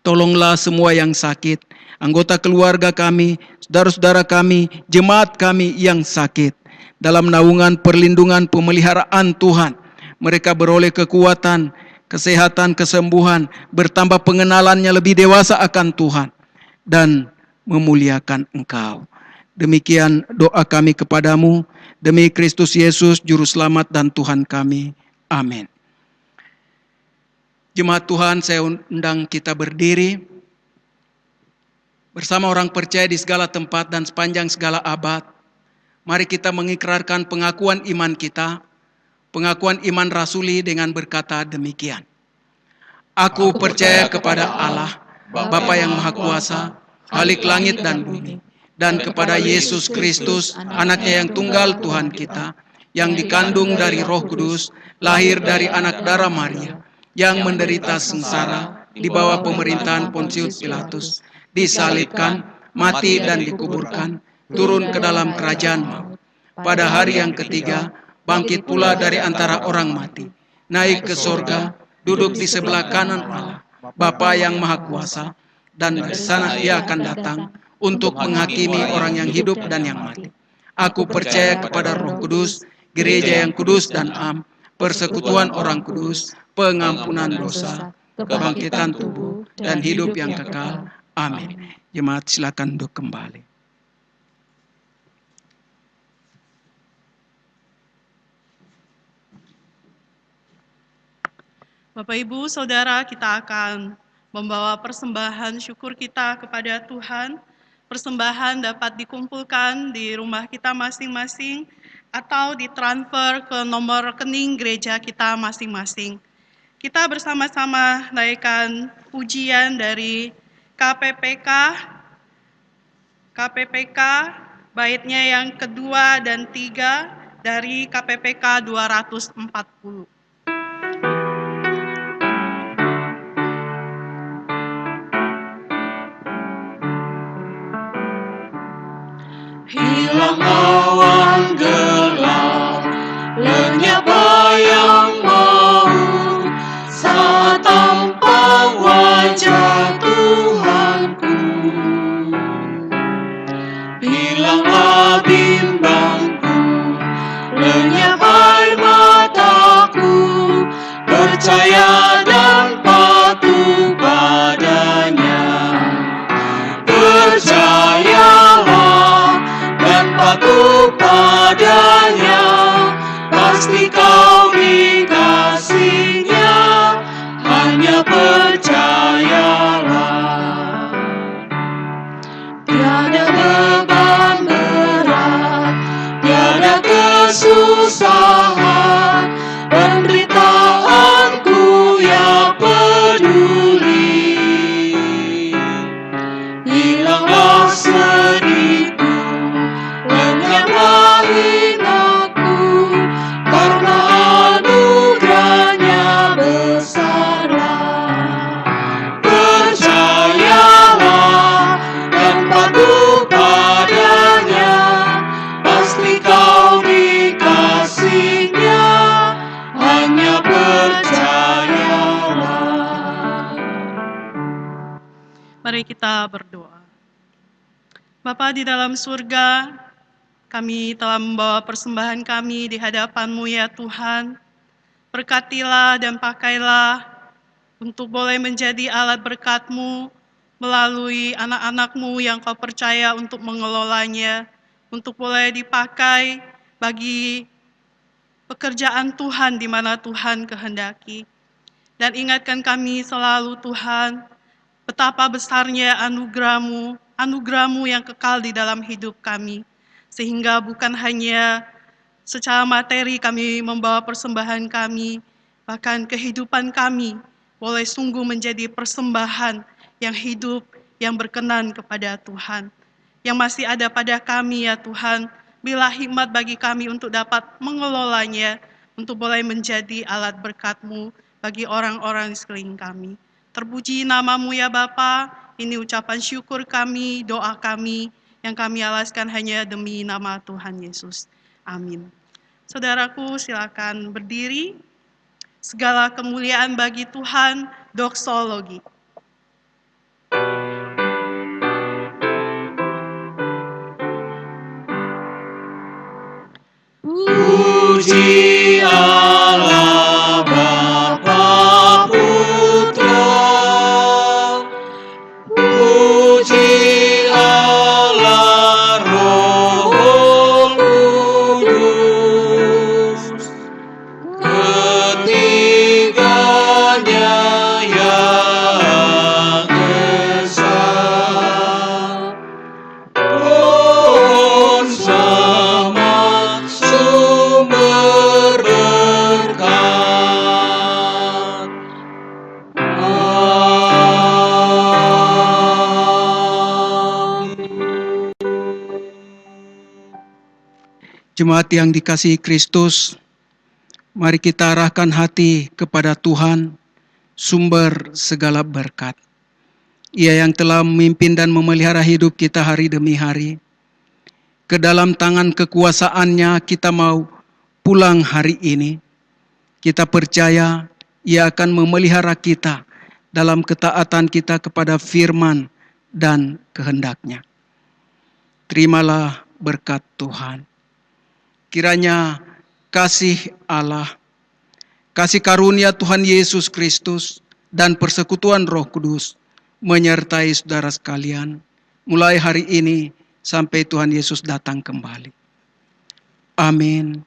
tolonglah semua yang sakit, anggota keluarga kami, saudara-saudara kami, jemaat kami yang sakit. Dalam naungan perlindungan pemeliharaan Tuhan, mereka beroleh kekuatan, kesehatan, kesembuhan, bertambah pengenalannya lebih dewasa akan Tuhan, dan memuliakan Engkau. Demikian doa kami kepadamu, demi Kristus Yesus, Juru Selamat dan Tuhan kami. Amin. Jemaat Tuhan, saya undang kita berdiri bersama orang percaya di segala tempat dan sepanjang segala abad. Mari kita mengikrarkan pengakuan iman kita, pengakuan iman rasuli dengan berkata demikian. Aku percaya kepada Allah, Bapa yang Maha Kuasa, Khalik langit dan bumi, dan kepada Yesus Kristus, anaknya yang tunggal Tuhan kita, yang dikandung dari Roh Kudus, lahir dari anak darah Maria, yang menderita sengsara di bawah pemerintahan Pontius Pilatus, disalibkan, mati dan dikuburkan, turun ke dalam kerajaan maut. Pada hari yang ketiga, bangkit pula dari antara orang mati, naik ke sorga, duduk di sebelah kanan Allah, Bapa yang Maha Kuasa, dan dari sana Ia akan datang untuk menghakimi orang yang hidup dan yang mati. Aku percaya kepada Roh Kudus, gereja yang kudus dan am, persekutuan orang kudus, pengampunan dosa, kebangkitan tubuh, dan hidup yang kekal. Amin. Jemaat silakan duduk kembali. Bapak Ibu, Saudara, kita akan membawa persembahan syukur kita kepada Tuhan persembahan dapat dikumpulkan di rumah kita masing-masing atau ditransfer ke nomor rekening gereja kita masing-masing. Kita bersama-sama naikkan pujian dari KPPK baitnya yang kedua dan tiga dari KPPK 240. Hilang awan gelap, lenyap bayang maut, saat tampak wajah Tuhanku. Hilanglah bimbangku, lenyap air mataku, percaya dan patuh padanya. Percayalah dan patuh padanya, pasti kau dikasihinya, hanya percayalah. Tiada beban berat, tiada kesusahan, penderitaanku ya peduli. Hilanglah sedihku, lenyaplah hinaku, karena anugerahnya besarlah. Percayalah dan patuh padanya, pasti kau dikasihinya, hanya percayalah. Mari kita berdoa. Bapa di dalam surga, kami telah membawa persembahan kami di hadapan-Mu ya Tuhan. Berkatilah dan pakailah untuk boleh menjadi alat berkat-Mu melalui anak-anak-Mu yang Kau percaya untuk mengelolanya, untuk boleh dipakai bagi pekerjaan Tuhan di mana Tuhan kehendaki. Dan ingatkan kami selalu Tuhan, betapa besarnya anugerah-Mu yang kekal di dalam hidup kami. Sehingga bukan hanya secara materi kami membawa persembahan kami, bahkan kehidupan kami boleh sungguh menjadi persembahan yang hidup, yang berkenan kepada Tuhan. Yang masih ada pada kami ya Tuhan, bila hikmat bagi kami untuk dapat mengelolanya, untuk boleh menjadi alat berkat-Mu bagi orang-orang di sekeliling kami. Terpuji nama-Mu ya Bapa, ini ucapan syukur kami, doa kami, yang kami alaskan hanya demi nama Tuhan Yesus. Amin. Saudaraku silakan berdiri. Segala kemuliaan bagi Tuhan, doksologi. Puji Allah Bapa Putra, puji Allah Roh Kudus, ketiganya yang esa, sama sumber berkat. Jemaat yang dikasihi Kristus, mari kita arahkan hati kepada Tuhan, sumber segala berkat. Ia yang telah memimpin dan memelihara hidup kita hari demi hari. Ke dalam tangan kekuasaannya kita mau pulang hari ini. Kita percaya Ia akan memelihara kita dalam ketaatan kita kepada firman dan kehendak-Nya. Terimalah berkat Tuhan. Kiranya kasih Allah, kasih karunia Tuhan Yesus Kristus, dan persekutuan Roh Kudus menyertai saudara sekalian, mulai hari ini sampai Tuhan Yesus datang kembali. Amin.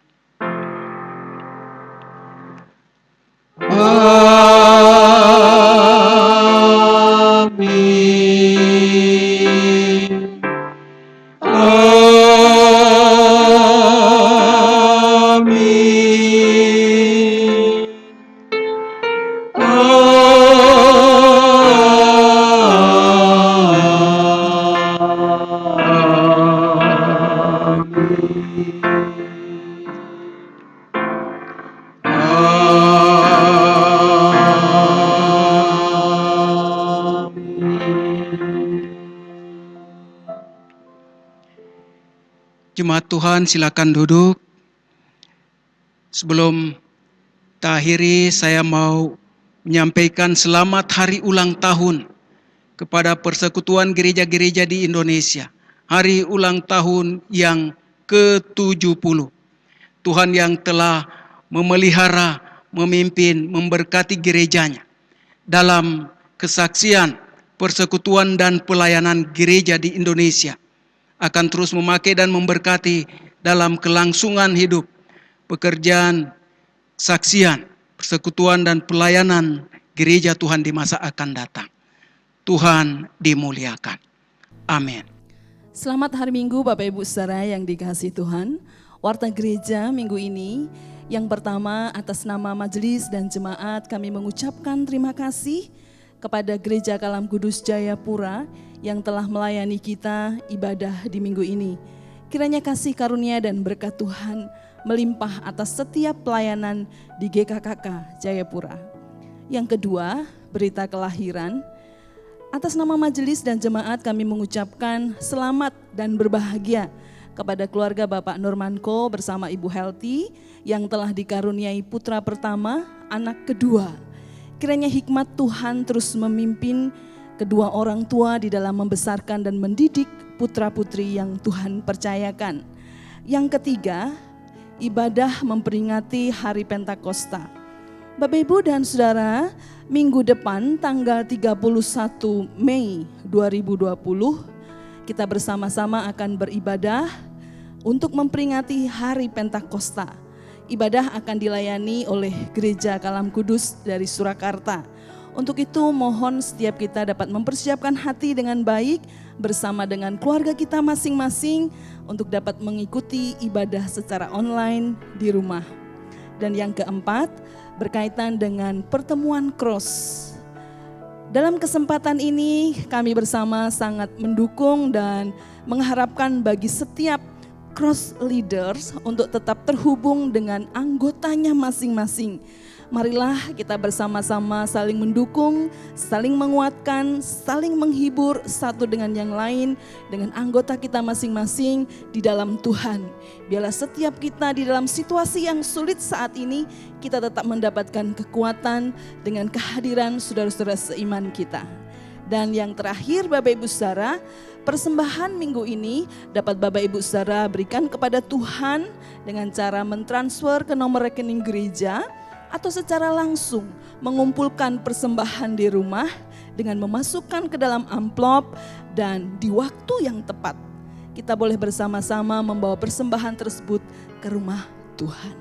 Amin. Tuhan, silakan duduk. Sebelum kita akhiri, saya mau menyampaikan selamat hari ulang tahun kepada Persekutuan Gereja-Gereja di Indonesia. Hari ulang tahun yang ke-70. Tuhan yang telah memelihara, memimpin, memberkati gerejanya dalam kesaksian, persekutuan dan pelayanan gereja di Indonesia, akan terus memakai dan memberkati dalam kelangsungan hidup, pekerjaan, kesaksian, persekutuan dan pelayanan gereja Tuhan di masa akan datang. Tuhan dimuliakan. Amin. Selamat hari Minggu Bapak Ibu Saudara yang dikasihi Tuhan. Warta gereja minggu ini, yang pertama atas nama majelis dan jemaat kami mengucapkan terima kasih kepada Gereja Kalam Kudus Jayapura yang telah melayani kita ibadah di minggu ini. Kiranya kasih karunia dan berkat Tuhan melimpah atas setiap pelayanan di GKKK Jayapura. Yang kedua, berita kelahiran. Atas nama majelis dan jemaat kami mengucapkan selamat dan berbahagia kepada keluarga Bapak Nurmanko bersama Ibu Helty yang telah dikaruniai putra pertama, anak kedua. Kiranya hikmat Tuhan terus memimpin kedua orang tua di dalam membesarkan dan mendidik putra-putri yang Tuhan percayakan. Yang ketiga, ibadah memperingati Hari Pentakosta. Bapak Ibu dan Saudara, minggu depan tanggal 31 Mei 2020, kita bersama-sama akan beribadah untuk memperingati Hari Pentakosta. Ibadah akan dilayani oleh Gereja Kalam Kudus dari Surakarta. Untuk itu mohon setiap kita dapat mempersiapkan hati dengan baik bersama dengan keluarga kita masing-masing untuk dapat mengikuti ibadah secara online di rumah. Dan yang keempat, berkaitan dengan pertemuan cross. Dalam kesempatan ini kami bersama sangat mendukung dan mengharapkan bagi setiap cross leaders untuk tetap terhubung dengan anggotanya masing-masing. Marilah kita bersama-sama saling mendukung, saling menguatkan, saling menghibur satu dengan yang lain, dengan anggota kita masing-masing di dalam Tuhan. Biarlah setiap kita di dalam situasi yang sulit saat ini, kita tetap mendapatkan kekuatan dengan kehadiran saudara-saudara seiman kita. Dan yang terakhir Bapak Ibu Saudara, persembahan minggu ini dapat Bapak Ibu Saudara berikan kepada Tuhan dengan cara mentransfer ke nomor rekening gereja, atau secara langsung mengumpulkan persembahan di rumah dengan memasukkan ke dalam amplop, dan di waktu yang tepat kita boleh bersama-sama membawa persembahan tersebut ke rumah Tuhan.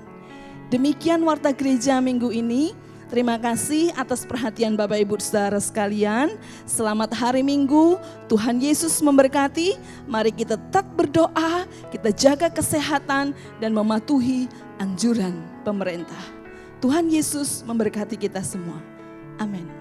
Demikian warta gereja minggu ini. Terima kasih atas perhatian Bapak Ibu Saudara sekalian. Selamat hari Minggu, Tuhan Yesus memberkati. Mari kita tetap berdoa, kita jaga kesehatan dan mematuhi anjuran pemerintah. Tuhan Yesus memberkati kita semua. Amin.